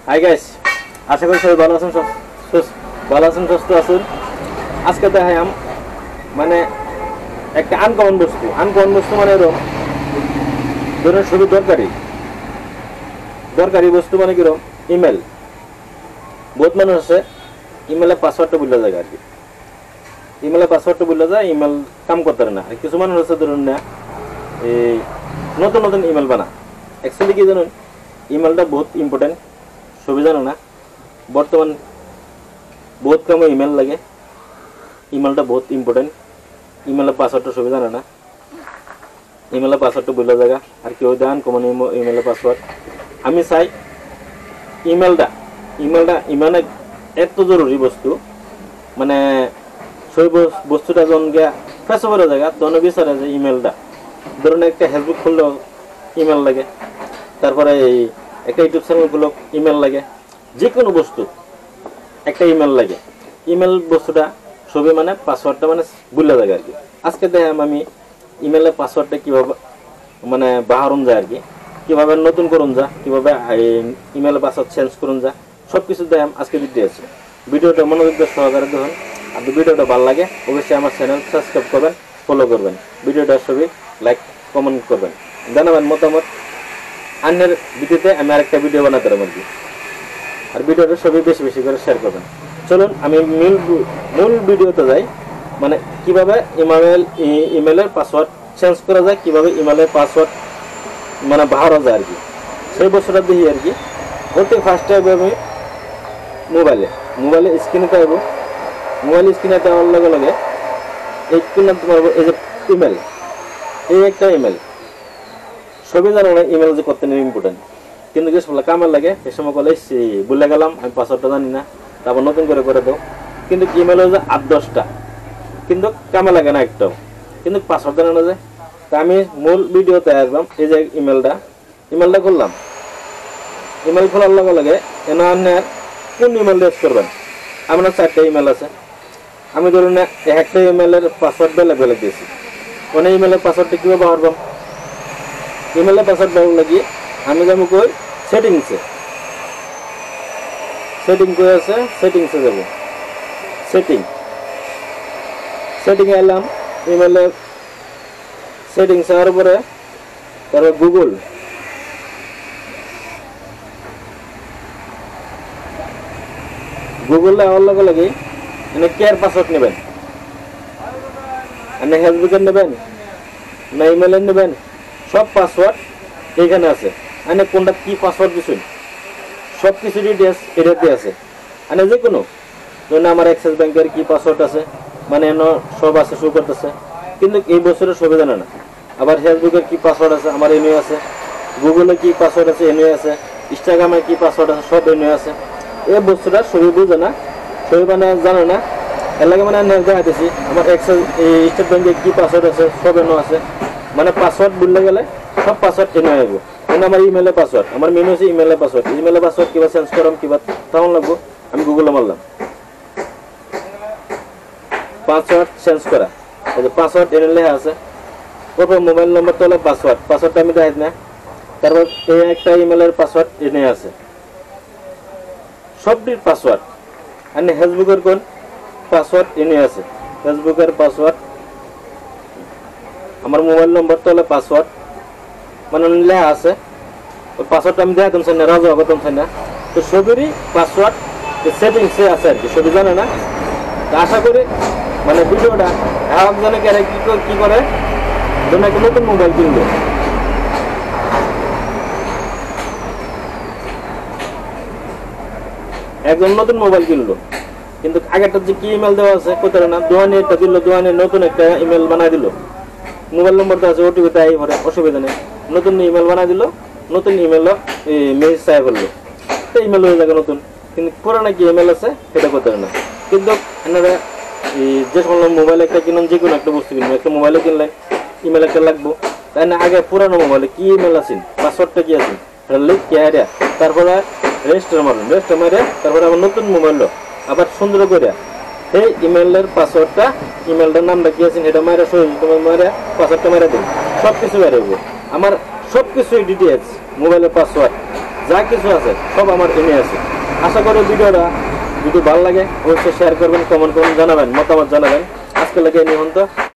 Hi guys, আশা করি সবাই ভালো আছেন, সুস্থ আছেন। আজকে দেখাম মানে একটা আনকমন বস্তু মানে এরকম ধরুন শুধু দরকারি বস্তু মানে কিরকম ইমেল। বহুত মানুষ আছে ইমেলের পাসওয়ার্ডটা ভুলে যায় আর কি, ইমেলের পাসওয়ার্ডটা ভুলে যায়, ইমেল কাম করতে পারে না। আর কিছু মানুষ আছে ধরুন না এই নতুন ইমেল বানা। অ্যাকচুয়ালি কি জানুন, ইমেলটা বহুত ইম্পর্টেন্ট, সবই জানো না। বর্তমান বহুত কামে ইমেল লাগে, ইমেলটা বহুত ইম্পর্টেন্ট। ইমেলের পাসওয়ার্ডটা সবই জানে না, ইমেলের পাসওয়ার্ডটা ভুলে জায়গা আর কেউ দেন কমন ইমেলের পাসওয়ার্ড। আমি চাই ইমেলটা ইমেলে এত জরুরি বস্তু, মানে সেই বস্তুটা যখন গিয়া ফেসবুকের জায়গা তখন বিচারে যে ইমেলটা ধরুন একটা ফেসবুক খুললেও ইমেল লাগে, তারপরে এই একটা ইউটিউব চ্যানেল খুললেও ইমেল লাগে, যে কোনো বস্তু একটা ইমেল লাগে। ইমেল বস্তুটা সবই মানে পাসওয়ার্ডটা মানে ভুলে যায় আর কি। আজকে দেখাম আমি ইমেলের পাসওয়ার্ডটা কীভাবে মানে বাহারুন যায় আর কি, কীভাবে নতুন করুন যা, কীভাবে ইমেলের পাসওয়ার্ড চেঞ্জ করুন যা, সব কিছু দেখাম আজকে ভিডিও আছে। ভিডিওটা মনোযোগ দিয়ে সহকারে দেখুন। আর ভিডিওটা ভালো লাগে অবশ্যই আমার চ্যানেল সাবস্ক্রাইব করবেন, ফলো করবেন, ভিডিওটা সবই লাইক কমেন্ট করবেন, জানাবেন মতামত। অন্যের ভিডিওতে আমি আরেকটা ভিডিও বানাতে পারবো আর কি। আর ভিডিওটা সবই বেশি করে শেয়ার করবেন। চলুন আমি মূল ভিডিওতে যাই, মানে কিভাবে ইমেলের পাসওয়ার্ড চেঞ্জ করা যায়, কিভাবে ইমেলের পাসওয়ার্ড মানে বাহারা যায় আর কি, সেই বছরটা দেখি আর কি। ওটি ফার্স্টে আসবে আমি মোবাইলে স্ক্রিনে পাইব। মোবাইল স্ক্রিনে দেওয়ার লগে লগে এই পারবো এই যে ইমেল, এই একটা ইমেল সবই জানো না ইমেল যে করতে নেই ইম্পর্টেন্ট, কিন্তু যে সব কামের লাগে সে সময় বলে ভুলে গেলাম, আমি পাসওয়ার্ডটা জানি না, তারপর নতুন করে দাও। কিন্তু ইমেল হচ্ছে 8-10টা, কিন্তু কামে লাগে না একটাও, কিন্তু পাসওয়ার্ড জানা না যায়। তা আমি মূল ভিডিওতে আসলাম। এই যে ইমেলটা করলাম, ইমেল খোলার লগে লগে এনার কোন ইমেল ইউজ করবেন। আপনার 4টা ইমেল আছে, আমি ধরুন না একটা ইমেলের পাসওয়ার্ড বেলে দিয়েছি। মানে ইমেলের পাসওয়ার্ডটা কীভাবে পারবাম, ইমেলের পাসওয়ার্ড ব্যবহার লাগিয়ে আমি যাবো কই সেটিংসে আছে, সেটিংসে যাব, সেটিংয়ে এলাম। ইমেলের সেটিংস হওয়ার পরে তারপর গুগলে হওয়ার লগে লগে মানে কেয়ার পাসওয়ার্ড নেবেন, আপনি ফেসবুকের নেবেন না ইমেলের নেবেন, সব পাসওয়ার্ড এখানে আছে। মানে কোনটা কি পাসওয়ার্ড দিচ্ছেন সব কিছু ডিটেলস এটাতে আছে। মানে যে কোনো ধরুন আমার অ্যাক্সিস ব্যাংকের কি পাসওয়ার্ড আছে, মানে সব আছে, শো করতেছে, কিন্তু এই বছরের সবই জানে না। আবার ফেসবুকের কি পাসওয়ার্ড আছে আমার এনে আছে, গুগলে কি পাসওয়ার্ড আছে এনে আছে, ইনস্টাগ্রামে কি পাসওয়ার্ড আছে সব এনে আছে। এই বস্তুটা সবই বুঝে না, সবই মানে জানে না। এর লাগে মানে দেখাইতেছি আমার অ্যাক্সিস স্টেট ব্যাংকের কি পাসওয়ার্ড আছে সব এনে আছে। মানে পাসওয়ার্ড ভুলে গেলে সব পাসওয়ার্ড এনে আসব। কিন্তু আমার ইমেলের পাসওয়ার্ড, আমার মেনু হচ্ছে ইমেলের পাসওয়ার্ড কিবা চেঞ্জ করাম, কিবা তখন লাগবো। আমি গুগলে মারলাম পাসওয়ার্ড চেঞ্জ করা, পাসওয়ার্ড এনে লেখা আছে। তারপর মোবাইল নম্বর তোলে পাসওয়ার্ডটা আমি দেখাই না। তারপর এই একটা ইমেলের পাসওয়ার্ড এনে আছে, সবটির পাসওয়ার্ড। আর ফেসবুকের কোন পাসওয়ার্ড এনে আছে, ফেসবুকের পাসওয়ার্ড, আমার মোবাইল নম্বর তোলে পাসওয়ার্ড মানে লেখা আছে। ওই পাসওয়ার্ডটা আমি দেখাতাম চাই না, রাজা হতাম চাই না। তো সবেরই পাসওয়ার্ড সেটিংসে আছে আর কি, সবই জানে না। আশা করি মানে ভিডিওটা একজনে কি করে যেন একটা নতুন মোবাইল কিনবে, একজন নতুন মোবাইল কিনলো, কিন্তু আগেরটা যে কি ইমেল দেওয়া আছে কোথায় না, দোয়ানি একটা দিল, দোয়ানি নতুন একটা ইমেল বানাই দিল, মোবাইল নম্বর তো আছে, ওটিপি তাই ভরে, অসুবিধা নেই। নতুন ইমেল বানাই দিল, নতুন ইমেল মেসেজ চাই করলো, তো ইমেল হয়ে যাবে নতুন, কিন্তু পুরানো কি ইমেল আছে সেটা করতে না। কিন্তু এনারা যে সময় মোবাইল একটা কিনুন, যে কোনো একটা বস্তু কিনুন, একটা মোবাইলে কিনলে ইমেল একটা লাগবো, তাই না। আগে পুরানো মোবাইলে কি ইমেল আছে, পাসওয়ার্ডটা কি আছে সেটা লিখে হারিয়া তারপরে রেজিস্টার মারে তারপরে আবার নতুন মোবাইল আবার সুন্দর করে সেই ইমেলের পাসওয়ার্ডটা, ইমেলটার নামটা কি আছে সেটা মারে মারে পাসওয়ার্ডটা মেরে দিন, সব কিছু বেরোবে। আমার সব কিছুই ডিটেলস মোবাইলের পাসওয়ার্ড যা কিছু আছে সব আমার এনে আছে। আশা করি ভিডিওটা যদি ভালো লাগে অবশ্যই শেয়ার করবেন, কমেন্ট করবেন, জানাবেন, মতামত জানাবেন। আজকে লাগে নিহন্ত।